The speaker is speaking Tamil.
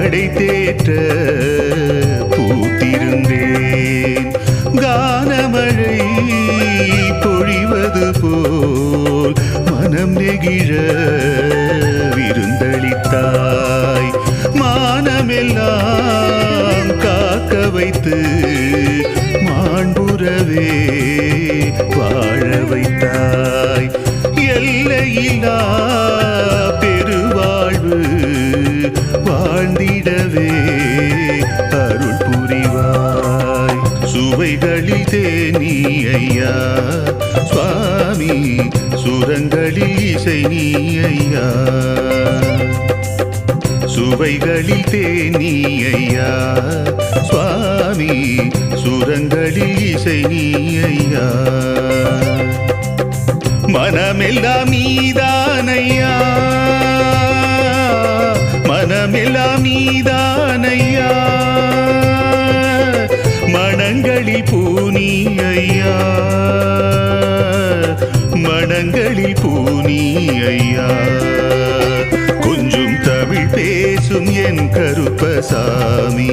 கடை தேற்ற பூத்திருந்தேன். கானமழை பொழிவது போல் மனம் நெகிழ விருந்தளித்தாய். மானமெல்லாம் காக்க வைத்து மாண்புறவே வாழ வைத்தாய். எல்லையில்லா பெருவாழ்வு வாழ்ந்திடவே அருள் புரிவாய். சுவைகளில் தேனி ஐயா சுவாமி, சுரங்களில் இசை நீ ஐயா. சுவைகளில் தேனி ஐயா சுவாமி, சுரங்களில் இசை நீ ஐயா. மனமெல்லாம் நீதானையா, மனமெல்லாம் நீதானையா. மனங்களில் பூனி ஐயா, மனங்களில் பூனி ஐயா. கொஞ்சம் தமிழ் பேசும் என் கருப்பசாமி.